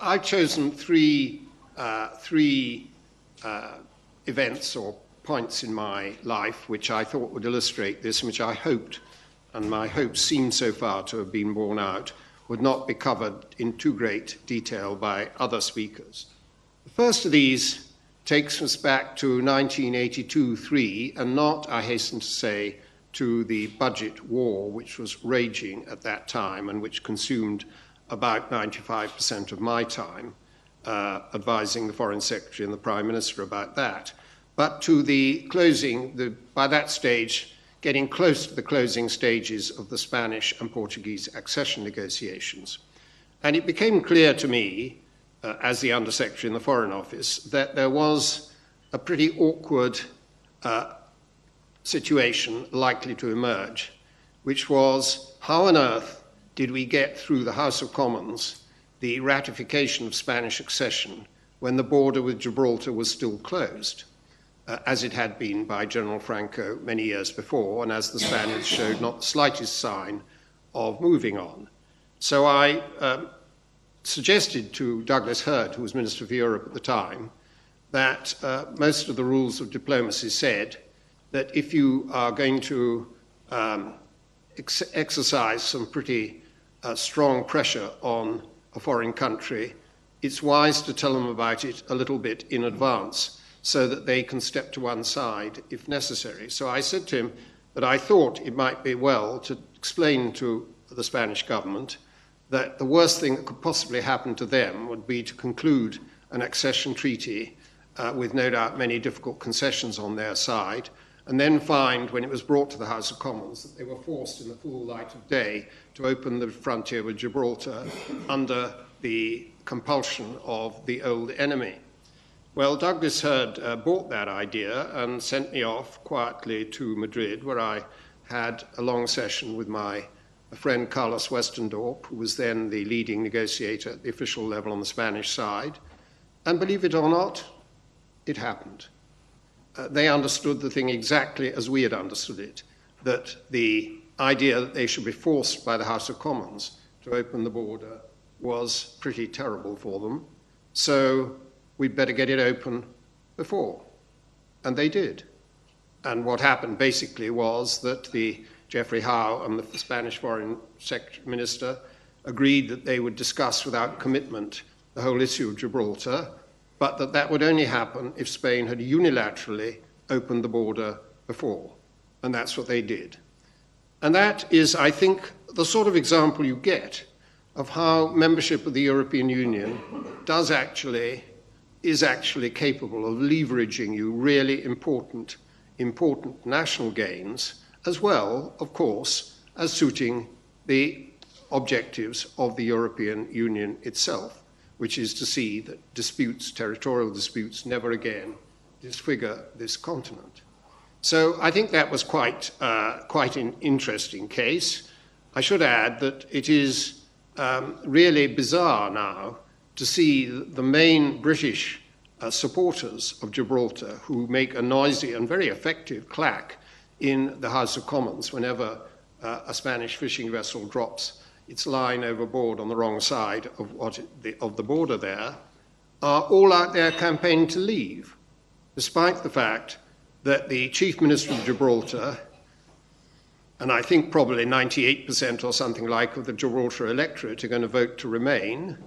I've chosen three events or points in my life which I thought would illustrate this, and which I hoped, and my hopes seem so far to have been borne out, would not be covered in too great detail by other speakers. The first of these takes us back to 1982-3, and not, I hasten to say, to the budget war which was raging at that time and which consumed about 95% of my time, advising the Foreign Secretary and the Prime Minister about that, but to the closing, by that stage, getting close to the closing stages of the Spanish and Portuguese accession negotiations. And it became clear to me, as the Undersecretary in the Foreign Office, that there was a pretty awkward situation likely to emerge, which was, how on earth did we get through the House of Commons the ratification of Spanish accession when the border with Gibraltar was still closed, as it had been by General Franco many years before, and as the Spaniards showed not the slightest sign of moving on. So I suggested to Douglas Hurd, who was Minister for Europe at the time, that most of the rules of diplomacy said that if you are going to exercise some pretty strong pressure on a foreign country, it's wise to tell them about it a little bit in advance so that they can step to one side if necessary. So I said to him that I thought it might be well to explain to the Spanish government that the worst thing that could possibly happen to them would be to conclude an accession treaty with no doubt many difficult concessions on their side, and then find, when it was brought to the House of Commons, that they were forced in the full light of day to open the frontier with Gibraltar under the compulsion of the old enemy. Well, Douglas Hurd bought that idea and sent me off quietly to Madrid, where I had a long session with my friend Carlos Westendorp, who was then the leading negotiator at the official level on the Spanish side. And believe it or not, it happened. They understood the thing exactly as we had understood it, that the idea that they should be forced by the House of Commons to open the border was pretty terrible for them. So we'd better get it open before. And they did. And what happened basically was that Geoffrey Howe and the Spanish Foreign Minister agreed that they would discuss without commitment the whole issue of Gibraltar, but that would only happen if Spain had unilaterally opened the border before. And that's what they did. And that is, I think, the sort of example you get of how membership of the European Union is actually capable of leveraging you really important national gains, as well, of course, as suiting the objectives of the European Union itself, which is to see that territorial disputes, never again disfigure this continent. So I think that was quite an interesting case. I should add that it is really bizarre now to see the main British supporters of Gibraltar, who make a noisy and very effective clack in the House of Commons whenever a Spanish fishing vessel drops its line overboard on the wrong side of the border there, are all out there campaigning to leave, despite the fact that the Chief Minister of Gibraltar, and I think probably 98% or something like of the Gibraltar electorate are going to vote to remain.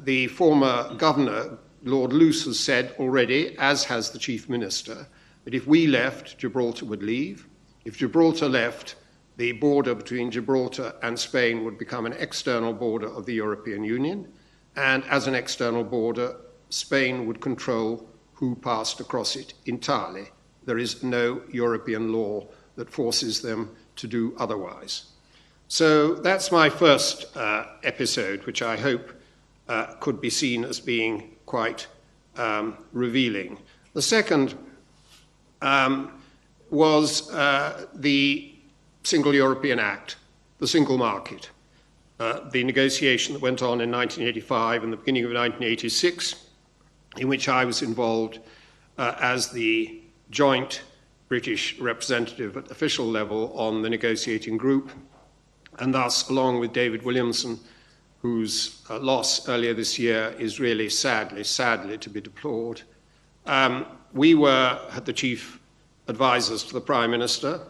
The former governor, Lord Luce, has said already, as has the Chief Minister, that if we left, Gibraltar would leave. If Gibraltar left, the border between Gibraltar and Spain would become an external border of the European Union, and as an external border, Spain would control who passed across it entirely. There is no European law that forces them to do otherwise. So that's my first episode, which I hope could be seen as being quite revealing. The second was the Single European Act, the single market, the negotiation that went on in 1985 and the beginning of 1986, in which I was involved as the joint British representative at official level on the negotiating group, and thus, along with David Williamson, whose loss earlier this year is really sadly to be deplored. We were the chief advisors to the Prime Minister,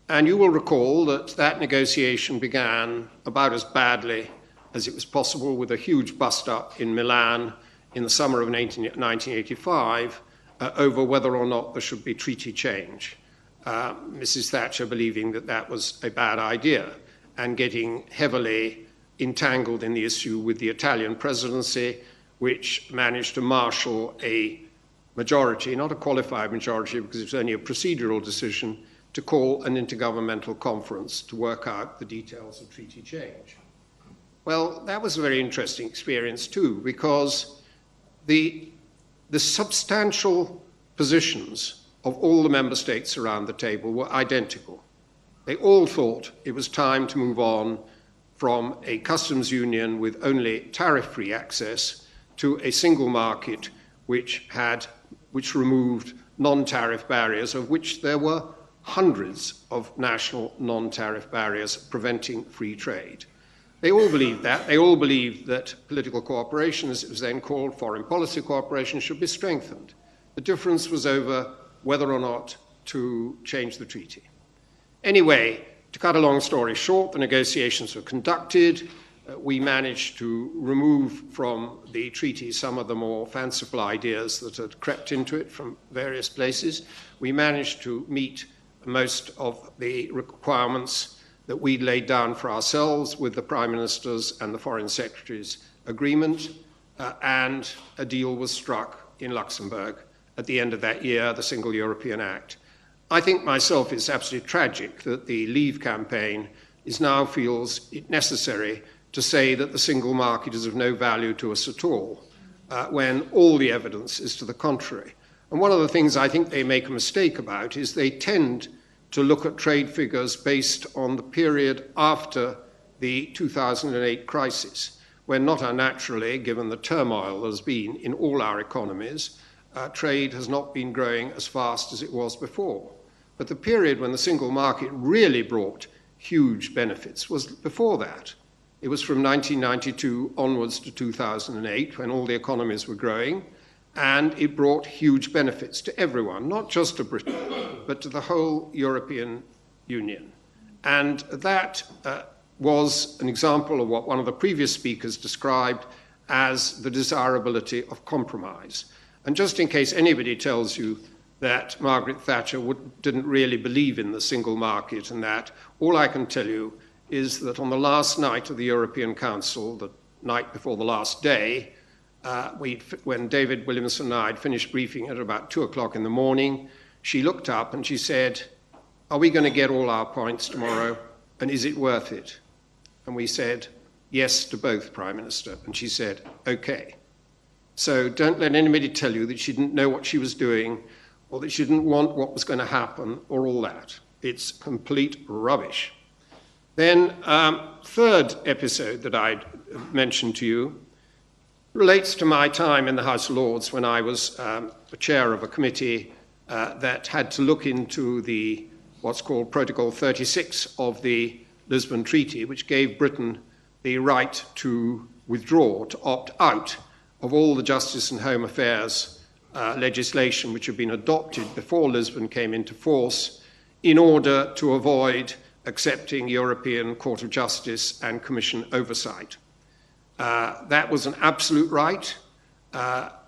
and you will recall that negotiation began about as badly as it was possible, with a huge bust-up in Milan in the summer of 1985 over whether or not there should be treaty change. Mrs. Thatcher believing that that was a bad idea and getting heavily entangled in the issue with the Italian presidency, which managed to marshal a majority, not a qualified majority because it was only a procedural decision, to call an intergovernmental conference to work out the details of treaty change. Well, that was a very interesting experience too, because the substantial positions of all the member states around the table were identical. They all thought it was time to move on from a customs union with only tariff-free access to a single market which removed non-tariff barriers, of which there were hundreds of national non-tariff barriers preventing free trade. They all believed that. They all believed that political cooperation, as it was then called, foreign policy cooperation, should be strengthened. The difference was over whether or not to change the treaty. Anyway, to cut a long story short, the negotiations were conducted. We managed to remove from the treaty some of the more fanciful ideas that had crept into it from various places. We managed to meet most of the requirements that we laid down for ourselves with the Prime Minister's and the Foreign Secretary's agreement, and a deal was struck in Luxembourg at the end of that year, the Single European Act. I think myself it's absolutely tragic that the Leave campaign now feels it necessary to say that the single market is of no value to us at all, when all the evidence is to the contrary. And one of the things I think they make a mistake about is they tend to look at trade figures based on the period after the 2008 crisis, when not unnaturally, given the turmoil there's been in all our economies, trade has not been growing as fast as it was before. But the period when the single market really brought huge benefits was before that. It was from 1992 onwards to 2008, when all the economies were growing, and it brought huge benefits to everyone, not just to Britain, but to the whole European Union. And that was an example of what one of the previous speakers described as the desirability of compromise. And just in case anybody tells you that Margaret Thatcher didn't really believe in the single market and that, all I can tell you is that on the last night of the European Council, the night before the last day, when David Williamson and I had finished briefing at about 2 o'clock in the morning, she looked up and she said, "Are we going to get all our points tomorrow? And is it worth it?" And we said, "Yes" to both, Prime Minister. And she said, "Okay." So don't let anybody tell you that she didn't know what she was doing, or that she didn't want what was going to happen, or all that. It's complete rubbish. Then, third episode that I'd mentioned to you relates to my time in the House of Lords when I was the chair of a committee that had to look into what's called Protocol 36 of the Lisbon Treaty, which gave Britain the right to withdraw, to opt out of all the Justice and Home Affairs legislation which had been adopted before Lisbon came into force, in order to avoid accepting European Court of Justice and Commission oversight. That was an absolute right.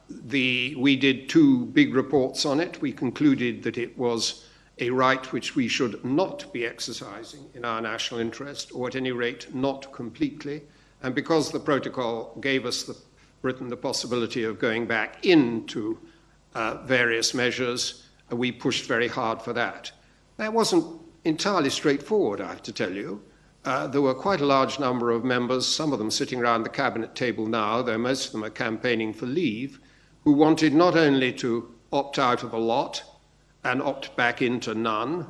We did 2 big reports on it. We concluded that it was a right which we should not be exercising in our national interest, or at any rate not completely. And because the protocol gave us Britain the possibility of going back into various measures, we pushed very hard for that. That wasn't entirely straightforward, I have to tell you. There were quite a large number of members, some of them sitting around the cabinet table now, though most of them are campaigning for leave, who wanted not only to opt out of a lot and opt back into none,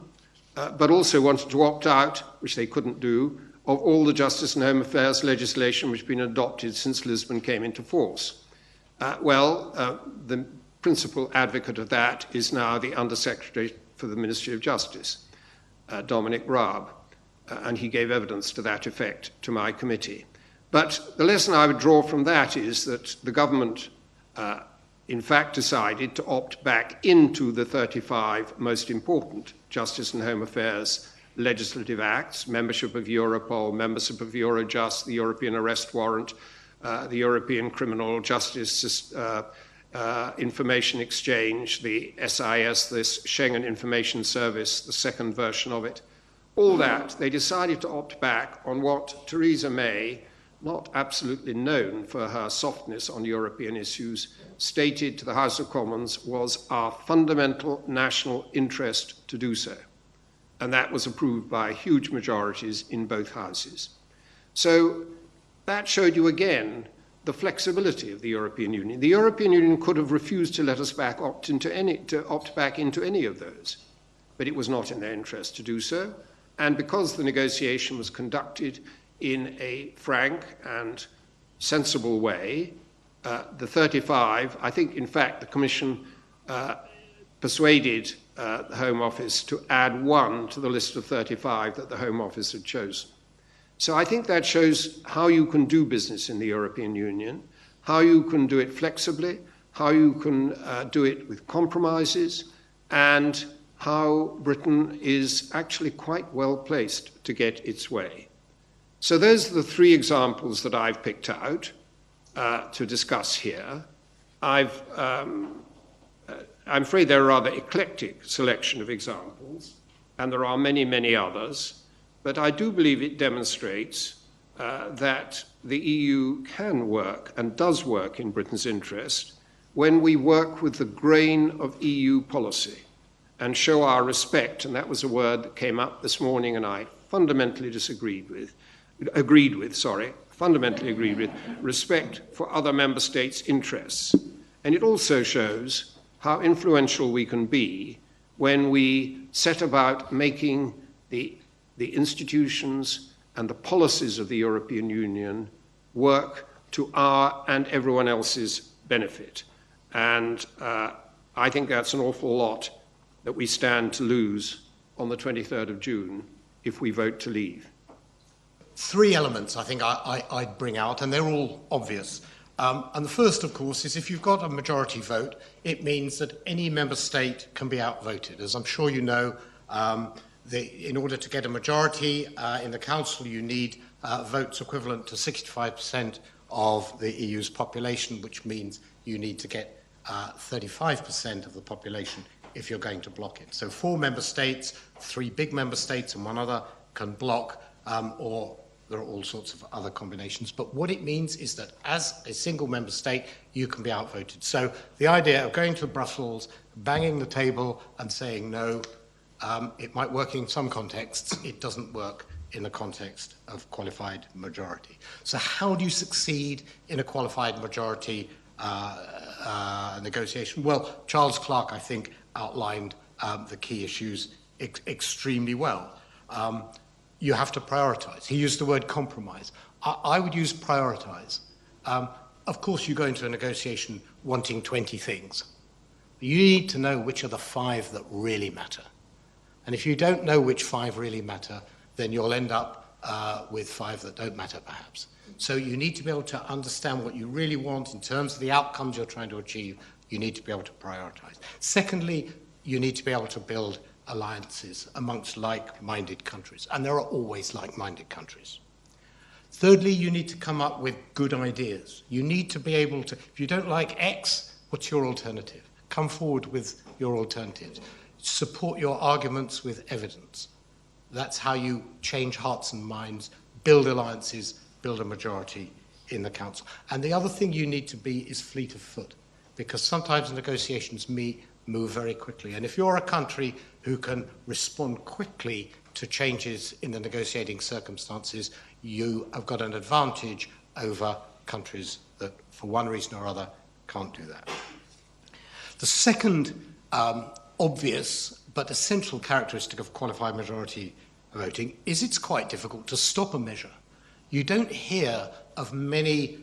but also wanted to opt out, which they couldn't do, of all the Justice and Home Affairs legislation which had been adopted since Lisbon came into force. The principal advocate of that is now the Undersecretary for the Ministry of Justice, Dominic Raab, and he gave evidence to that effect to my committee. But the lesson I would draw from that is that the government, in fact, decided to opt back into the 35 most important Justice and Home Affairs legislative acts: membership of Europol, membership of Eurojust, the European Arrest Warrant, the European Criminal Justice Information Exchange, the SIS, this Schengen Information Service, the second version of it. All that, they decided to opt back on what Theresa May, not absolutely known for her softness on European issues, stated to the House of Commons was our fundamental national interest to do so. And that was approved by huge majorities in both houses. So that showed you again the flexibility of the European Union. The European Union could have refused to let us opt back into any of those, but it was not in their interest to do so. And because the negotiation was conducted in a frank and sensible way, the 35, I think, in fact, the Commission persuaded the Home Office to add one to the list of 35 that the Home Office had chosen. So I think that shows how you can do business in the European Union, how you can do it flexibly, how you can do it with compromises, and how Britain is actually quite well placed to get its way. So those are the three examples that I've picked out to discuss here. I'm afraid they're a rather eclectic selection of examples, and there are many, many others, but I do believe it demonstrates that the EU can work and does work in Britain's interest when we work with the grain of EU policy and show our respect, and that was a word that came up this morning and I fundamentally agreed with, respect for other member states' interests. And it also shows how influential we can be when we set about making the institutions and the policies of the European Union work to our and everyone else's benefit. And I think that's an awful lot that we stand to lose on the 23rd of June if we vote to leave. Three elements I think I'd bring out, and they're all obvious. And the first, of course, is if you've got a majority vote, it means that any member state can be outvoted. As I'm sure you know, in order to get a majority in the Council, you need votes equivalent to 65% of the EU's population, which means you need to get 35% of the population if you're going to block it. So 4 member states, 3 big member states and 1 other can block, or there are all sorts of other combinations. But what it means is that as a single member state, you can be outvoted. So the idea of going to Brussels, banging the table and saying no, it might work in some contexts, it doesn't work in the context of qualified majority. So how do you succeed in a qualified majority negotiation? Well, Charles Clarke, I think, outlined the key issues extremely well. You have to prioritize. He used the word compromise. I would use prioritize. Of course, you go into a negotiation wanting 20 things. You need to know which are the 5 that really matter. And if you don't know which 5 really matter, then you'll end up with 5 that don't matter, perhaps. So you need to be able to understand what you really want in terms of the outcomes you're trying to achieve. You need to be able to prioritize. Secondly, you need to be able to build alliances amongst like-minded countries. And there are always like-minded countries. Thirdly, you need to come up with good ideas. You need to be able to, if you don't like X, what's your alternative? Come forward with your alternatives. Support your arguments with evidence. That's how you change hearts and minds, build alliances, build a majority in the Council. And the other thing you need to be is fleet of foot, because sometimes negotiations move very quickly. And if you're a country who can respond quickly to changes in the negotiating circumstances, you have got an advantage over countries that, for one reason or other, can't do that. The second obvious but essential characteristic of qualified majority voting is it's quite difficult to stop a measure. You don't hear of many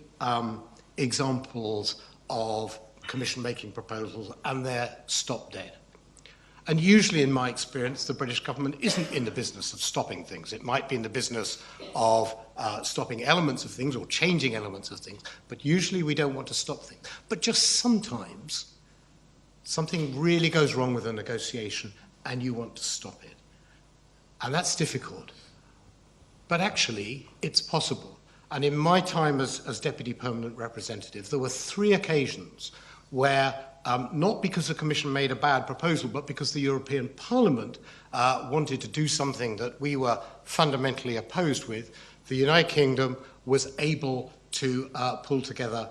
examples of Commission making proposals and they're stop dead. And usually, in my experience, the British government isn't in the business of stopping things. It might be in the business of stopping elements of things or changing elements of things, but usually we don't want to stop things. But just sometimes, something really goes wrong with a negotiation and you want to stop it. And that's difficult. But actually, it's possible. And in my time as Deputy Permanent Representative, there were 3 occasions where, not because the Commission made a bad proposal, but because the European Parliament wanted to do something that we were fundamentally opposed with, the United Kingdom was able to pull together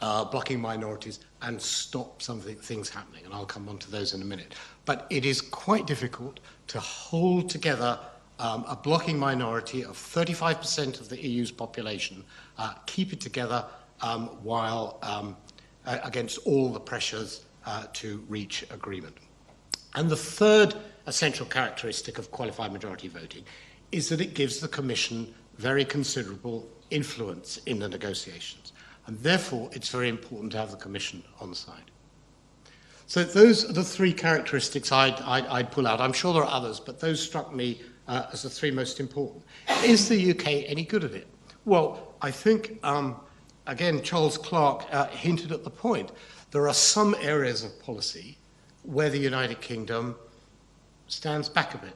blocking minorities and stop some things happening. And I'll come on to those in a minute. But it is quite difficult to hold together a blocking minority of 35% of the EU's population, keep it together while against all the pressures to reach agreement. And the third essential characteristic of qualified majority voting is that it gives the Commission very considerable influence in the negotiations. And therefore, it's very important to have the Commission on the side. So those are the 3 characteristics I'd pull out. I'm sure there are others, but those struck me as the 3 most important. Is the UK any good at it? Well, I think, again, Charles Clarke hinted at the point. There are some areas of policy where the United Kingdom stands back a bit.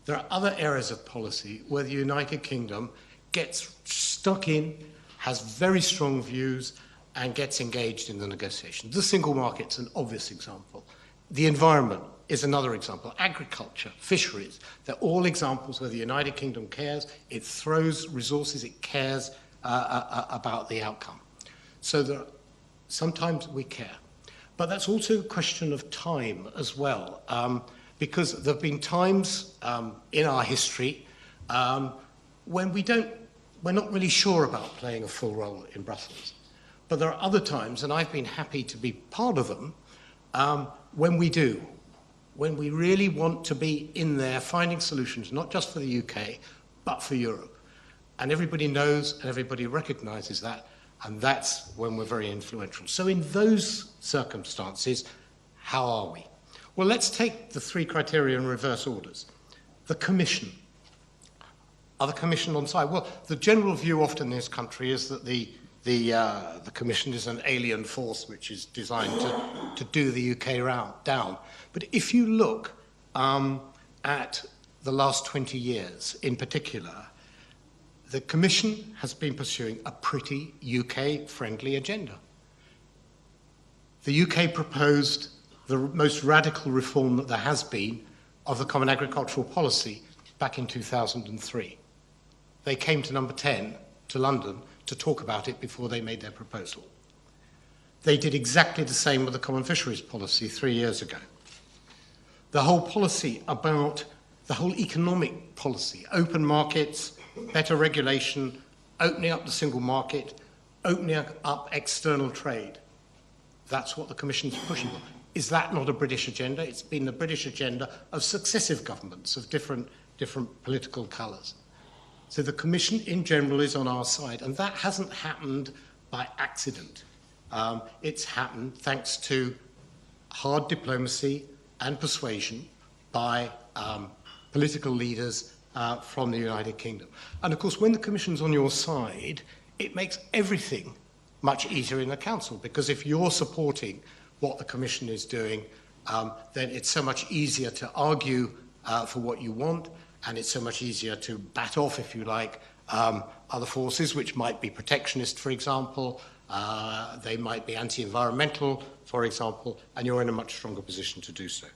There are other areas of policy where the United Kingdom gets stuck in, has very strong views, and gets engaged in the negotiations. The single market's an obvious example. The environment is another example. Agriculture, fisheries, they're all examples where the United Kingdom cares, it throws resources, it cares about the outcome. So sometimes we care. But that's also a question of time as well, because there have been times in our history when we're not really sure about playing a full role in Brussels. But there are other times, and I've been happy to be part of them, when we do, when we really want to be in there finding solutions, not just for the UK, but for Europe. And everybody knows and everybody recognises that, and that's when we're very influential. So in those circumstances, how are we? Well, let's take the 3 criteria in reverse orders. The Commission. Are the Commission on side? Well, the general view often in this country is that the Commission is an alien force which is designed to do the UK down. But if you look at the last 20 years in particular, the Commission has been pursuing a pretty UK-friendly agenda. The UK proposed the most radical reform that there has been of the Common Agricultural Policy back in 2003. They came to number 10, to London, to talk about it before they made their proposal. They did exactly the same with the Common Fisheries Policy 3 years ago. The whole policy about the whole economic policy, open markets, better regulation, opening up the single market, opening up external trade. That's what the Commission's pushing for. Is that not a British agenda? It's been the British agenda of successive governments of different political colours. So the Commission in general is on our side, and that hasn't happened by accident. It's happened thanks to hard diplomacy and persuasion by political leaders from the United Kingdom. And of course, when the Commission's on your side, it makes everything much easier in the Council, because if you're supporting what the Commission is doing, then it's so much easier to argue for what you want, and it's so much easier to bat off, if you like, other forces, which might be protectionist, for example. They might be anti-environmental, for example, and you're in a much stronger position to do so.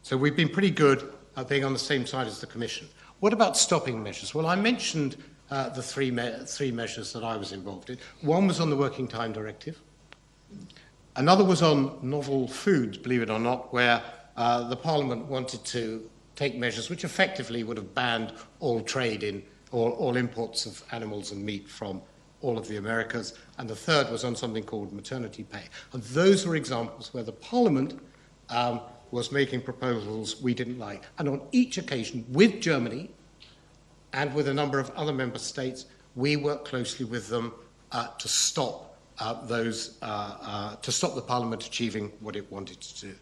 So we've been pretty good at being on the same side as the Commission. What about stopping measures? Well, I mentioned the three measures that I was involved in. One was on the Working Time Directive. Another was on novel foods, believe it or not, where the Parliament wanted to take measures which effectively would have banned all trade in, all imports of animals and meat from all of the Americas. And the third was on something called maternity pay. And those were examples where the Parliament was making proposals we didn't like. And on each occasion, with Germany and with a number of other member states, we worked closely with them to stop the Parliament achieving what it wanted to do.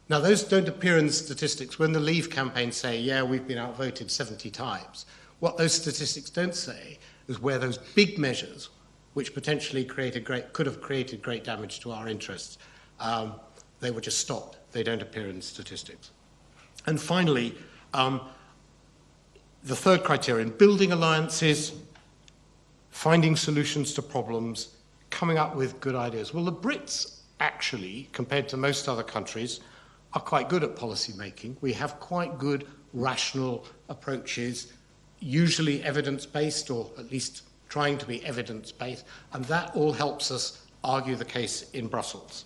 Now, those don't appear in the statistics. When the Leave campaign say, yeah, we've been outvoted 70 times, what those statistics don't say is where those big measures, which potentially could have created great damage to our interests, they were just stopped. They don't appear in the statistics. And finally, the third criterion, building alliances, finding solutions to problems, coming up with good ideas. Well, the Brits actually, compared to most other countries, are quite good at policy making. We have quite good rational approaches, usually evidence-based, or at least trying to be evidence-based, and that all helps us argue the case in Brussels.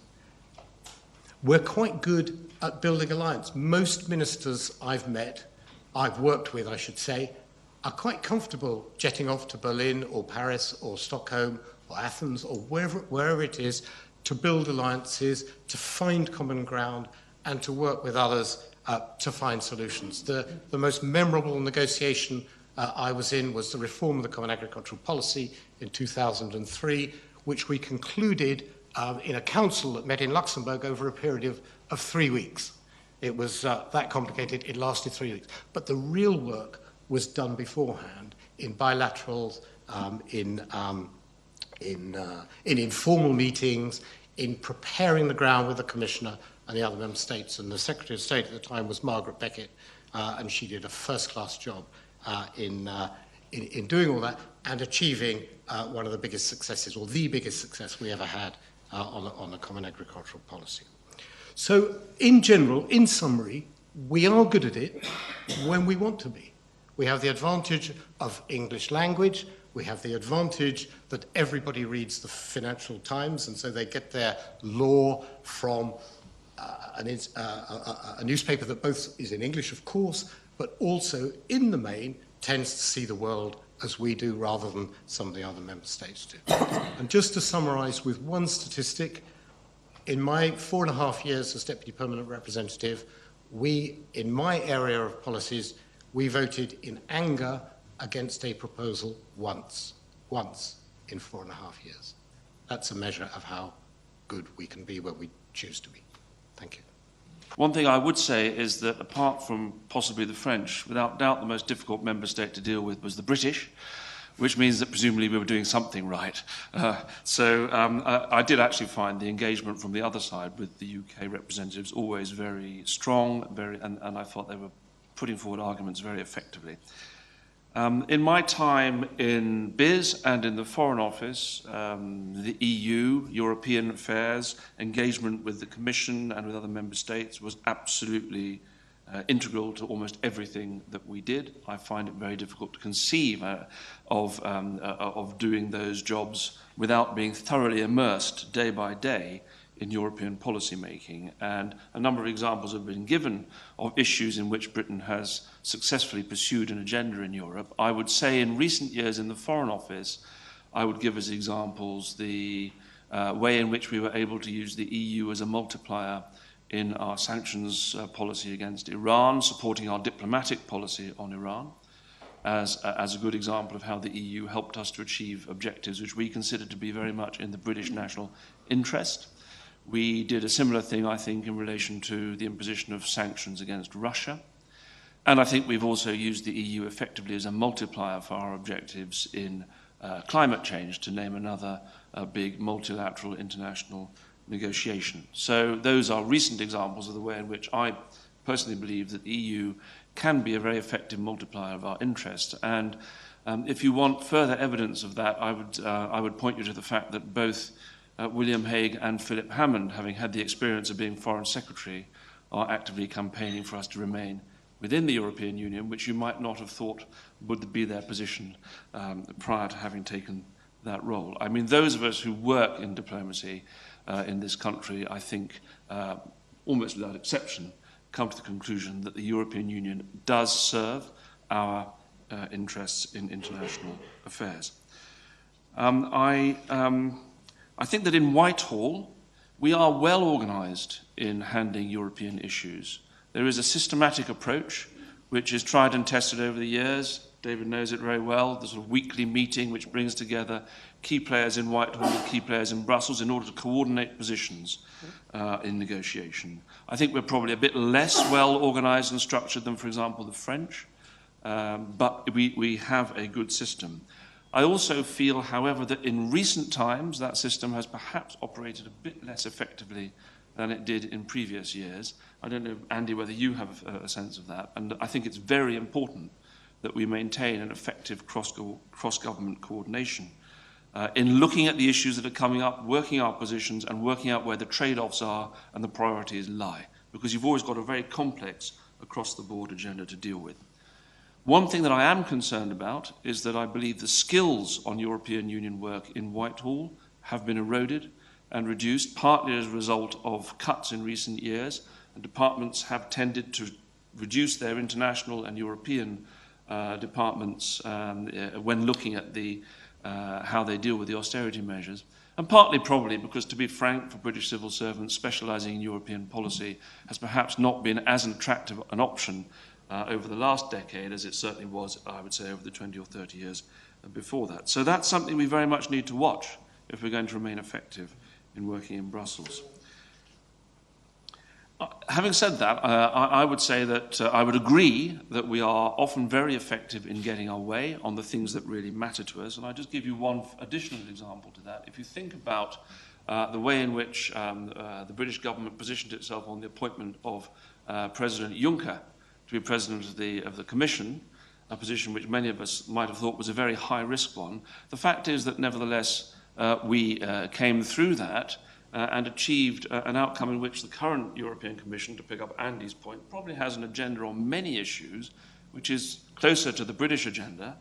We're quite good at building alliance. Most ministers I've worked with, I should say, are quite comfortable jetting off to Berlin or Paris or Stockholm or Athens or wherever it is to build alliances, to find common ground, and to work with others to find solutions. The most memorable negotiation I was in was the reform of the Common Agricultural Policy in 2003, which we concluded in a council that met in Luxembourg over a period of 3 weeks. It was that complicated, it lasted 3 weeks. But the real work was done beforehand in bilaterals, in informal meetings, in preparing the ground with the Commissioner and the other member states. And the Secretary of State at the time was Margaret Beckett, and she did a first-class job in doing all that and achieving one of the biggest successes, or the biggest success we ever had on the Common Agricultural Policy. So, in general, in summary, we are good at it when we want to be. We have the advantage of English language. We have the advantage that everybody reads the Financial Times, and so they get their law from a newspaper that both is in English, of course, but also, in the main, tends to see the world as we do rather than some of the other member states do. And just to summarize with one statistic, in my 4.5 years as Deputy Permanent Representative, in my area of policies, we voted in anger against a proposal once in 4.5 years. That's a measure of how good we can be where we choose to be. Thank you. One thing I would say is that apart from possibly the French, without doubt the most difficult member state to deal with was the British, which means that presumably we were doing something right. I did actually find the engagement from the other side with the UK representatives always very strong, and I thought they were putting forward arguments very effectively. In my time in BIS and in the Foreign Office, the EU, European affairs, engagement with the Commission and with other member states was absolutely integral to almost everything that we did. I find it very difficult to conceive of doing those jobs without being thoroughly immersed day by day in European policy making, and a number of examples have been given of issues in which Britain has successfully pursued an agenda in Europe. I would say in recent years in the Foreign Office, I would give as examples the way in which we were able to use the EU as a multiplier in our sanctions policy against Iran, supporting our diplomatic policy on Iran, as a good example of how the EU helped us to achieve objectives which we consider to be very much in the British national interest. We did a similar thing, I think, in relation to the imposition of sanctions against Russia. And I think we've also used the EU effectively as a multiplier for our objectives in climate change, to name another big multilateral international negotiation. So those are recent examples of the way in which I personally believe that the EU can be a very effective multiplier of our interest. And if you want further evidence of that, I would point you to the fact that both William Hague and Philip Hammond, having had the experience of being Foreign Secretary, are actively campaigning for us to remain within the European Union, which you might not have thought would be their position prior to having taken that role. I mean, those of us who work in diplomacy in this country, I think, almost without exception, come to the conclusion that the European Union does serve our interests in international affairs. I think that in Whitehall, we are well organised in handling European issues. There is a systematic approach which is tried and tested over the years. David knows it very well, the sort of weekly meeting which brings together key players in Whitehall and key players in Brussels in order to coordinate positions in negotiation. I think we're probably a bit less well organised and structured than, for example, the French, but we have a good system. I also feel, however, that in recent times that system has perhaps operated a bit less effectively than it did in previous years. I don't know, Andy, whether you have a sense of that. And I think it's very important that we maintain an effective cross-government coordination in looking at the issues that are coming up, working our positions and working out where the trade-offs are and the priorities lie, because you've always got a very complex across-the-board agenda to deal with. One thing that I am concerned about is that I believe the skills on European Union work in Whitehall have been eroded and reduced, partly as a result of cuts in recent years, and departments have tended to reduce their international and European departments when looking at how they deal with the austerity measures, and partly probably because, to be frank, for British civil servants, specialising in European policy has perhaps not been as attractive an option over the last decade as it certainly was, I would say, over the 20 or 30 years before that. So that's something we very much need to watch if we're going to remain effective in working in Brussels. Having said that, I would say that I would agree that we are often very effective in getting our way on the things that really matter to us. And I'll just give you one additional example to that. If you think about the way in which the British government positioned itself on the appointment of President Juncker to be President of the Commission, a position which many of us might have thought was a very high-risk one, the fact is that nevertheless we came through that and achieved an outcome in which the current European Commission, to pick up Andy's point, probably has an agenda on many issues which is closer to the British agenda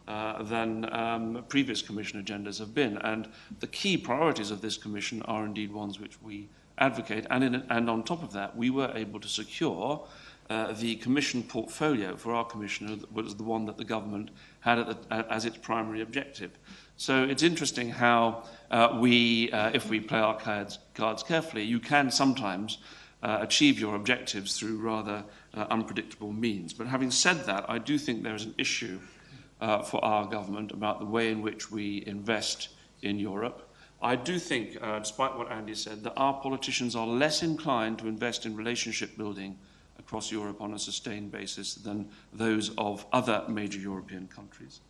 than previous Commission agendas have been. And the key priorities of this Commission are indeed ones which we advocate. And on top of that, we were able to secure the Commission portfolio for our Commissioner was the one that the government had as its primary objective. So it's interesting how if we play our cards carefully, you can sometimes achieve your objectives through rather unpredictable means. But having said that, I do think there is an issue for our government about the way in which we invest in Europe. I do think, despite what Andy said, that our politicians are less inclined to invest in relationship building across Europe on a sustained basis than those of other major European countries.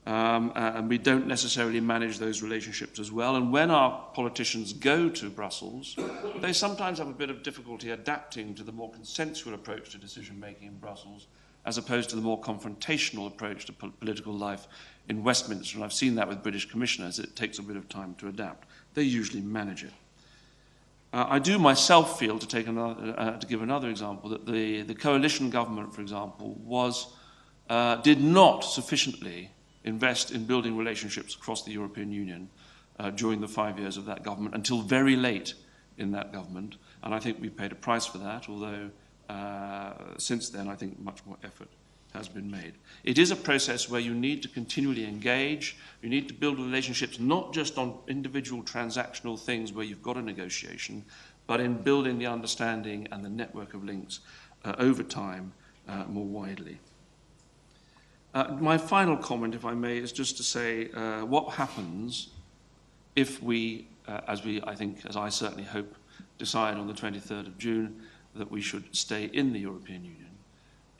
And we don't necessarily manage those relationships as well. And when our politicians go to Brussels, they sometimes have a bit of difficulty adapting to the more consensual approach to decision-making in Brussels, as opposed to the more confrontational approach to political life in Westminster. And I've seen that with British commissioners. It takes a bit of time to adapt. They usually manage it. I do myself feel, to give another example, that the coalition government, for example, did not sufficiently invest in building relationships across the European Union during the 5 years of that government, until very late in that government. And I think we paid a price for that, although since then I think much more effort has been made. It is a process where you need to continually engage. You need to build relationships not just on individual transactional things where you've got a negotiation, but in building the understanding and the network of links over time more widely. My final comment, if I may, is just to say what happens if we, as I certainly hope, decide on the 23rd of June that we should stay in the European Union.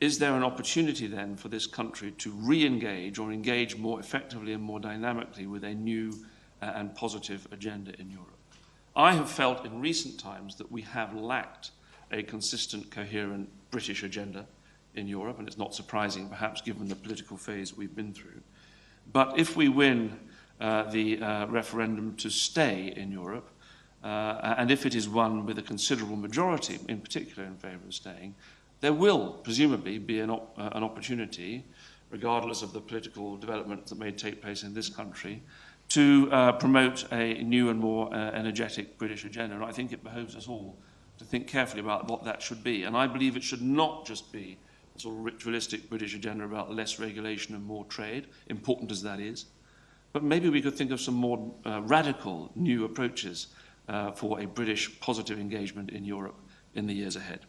Is there an opportunity then for this country to re-engage or engage more effectively and more dynamically with a new and positive agenda in Europe? I have felt in recent times that we have lacked a consistent, coherent British agenda in Europe, and it's not surprising, perhaps, given the political phase we've been through. But if we win the referendum to stay in Europe, and if it is won with a considerable majority, in particular in favour of staying, there will presumably be an opportunity, regardless of the political development that may take place in this country, to promote a new and more energetic British agenda. And I think it behoves us all to think carefully about what that should be. And I believe it should not just be a sort of ritualistic British agenda about less regulation and more trade, important as that is, but maybe we could think of some more radical new approaches for a British positive engagement in Europe in the years ahead.